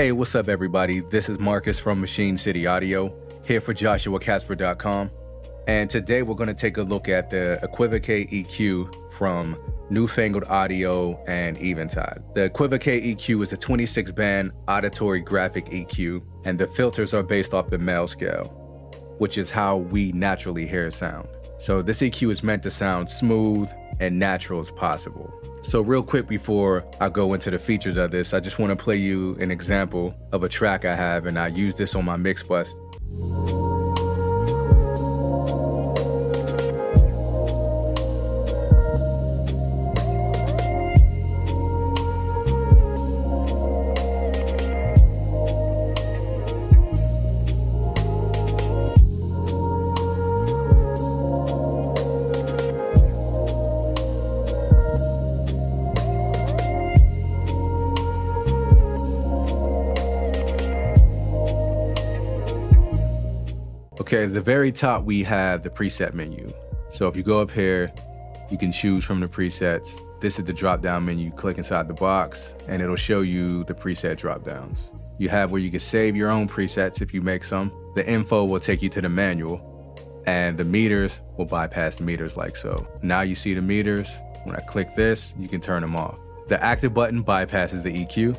Hey, what's up everybody? This is Marcus from Machine City Audio, here for JoshuaCasper.com. And today we're going to take a look at the EQuivocate EQ from Newfangled Audio and Eventide. The EQuivocate EQ is a 26-band auditory graphic EQ, and the filters are based off the male scale, which is how we naturally hear sound. So this EQ is meant to sound smooth and natural as possible. So real quick before I go into the features of this, I just want to play you an example of a track I have, and I use this on my mix bus. Okay, at the very top, we have the preset menu. So if you go up here, you can choose from the presets. This is the drop-down menu. Click inside the box, and it'll show you the preset drop-downs. You have where you can save your own presets if you make some. The info will take you to the manual, and the meters will bypass the meters like so. Now you see the meters. When I click this, you can turn them off. The active button bypasses the EQ.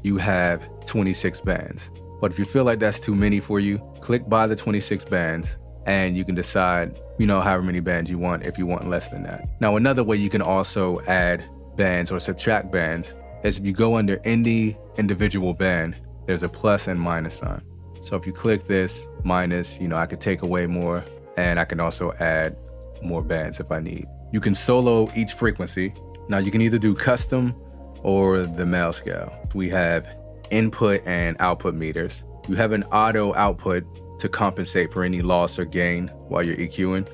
You have 26 bands. But if you feel like that's too many for you, click by the 26 bands and you can decide, however many bands you want if you want less than that. Now, another way you can also add bands or subtract bands is if you go under any individual band, there's a plus and minus sign. So if you click this minus, I could take away more, and I can also add more bands if I need. You can solo each frequency. Now you can either do custom or the male scale. We have input and output meters. You have an auto output to compensate for any loss or gain while you're EQing.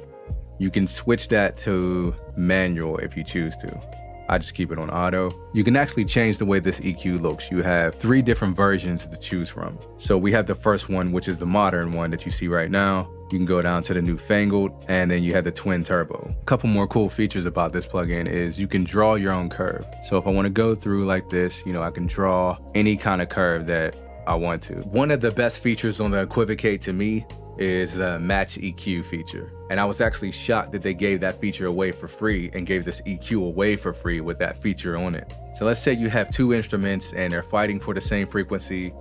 You can switch that to manual if you choose to. I just keep it on auto. You can actually change the way this EQ looks. You have 3 different versions to choose from. So we have the first one, which is the modern one that you see right now. You can go down to the Newfangled, and then you have the twin turbo. A couple more cool features about this plugin is you can draw your own curve. So if I want to go through like this, I can draw any kind of curve that I want to. One of the best features on the EQuivocate to me is the match EQ feature. And I was actually shocked that they gave that feature away for free and gave this EQ away for free with that feature on it. So let's say you have 2 instruments and they're fighting for the same frequency,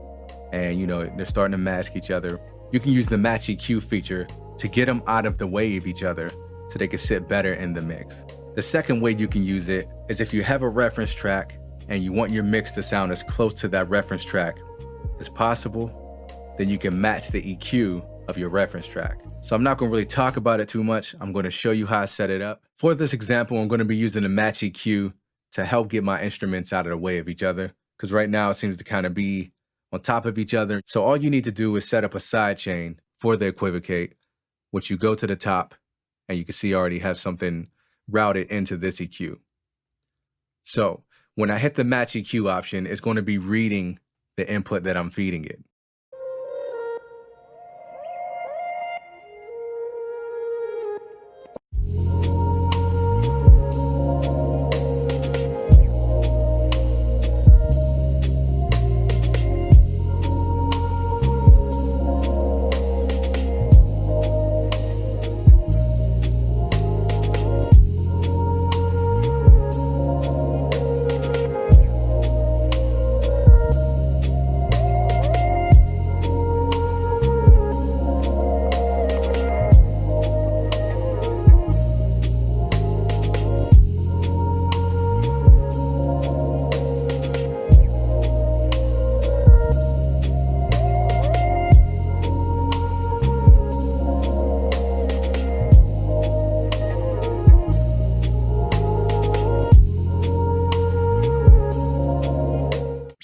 and they're starting to mask each other. You can use the match EQ feature to get them out of the way of each other so they can sit better in the mix. The second way you can use it is if you have a reference track and you want your mix to sound as close to that reference track as possible, then you can match the EQ of your reference track. So I'm not going to really talk about it too much. I'm going to show you how I set it up. For this example, I'm going to be using the match EQ to help get my instruments out of the way of each other, because right now it seems to kind of be on top of each other. So all you need to do is set up a sidechain for the EQuivocate, which you go to the top and you can see I already have something routed into this EQ. So when I hit the match EQ option, it's going to be reading the input that I'm feeding it.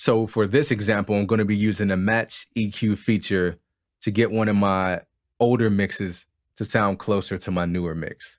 So for this example, I'm going to be using a match EQ feature to get one of my older mixes to sound closer to my newer mix.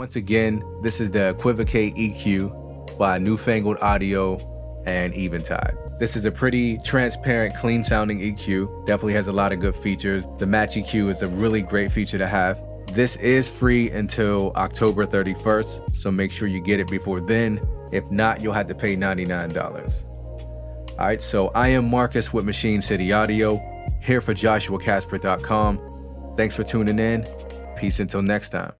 Once again, this is the EQuivocate EQ by Newfangled Audio and Eventide. This is a pretty transparent, clean sounding EQ. Definitely has a lot of good features. The match EQ is a really great feature to have. This is free until October 31st, so make sure you get it before then. If not, you'll have to pay $99. All right, so I am Marcus with Machine City Audio, here for JoshuaCasper.com. Thanks for tuning in. Peace until next time.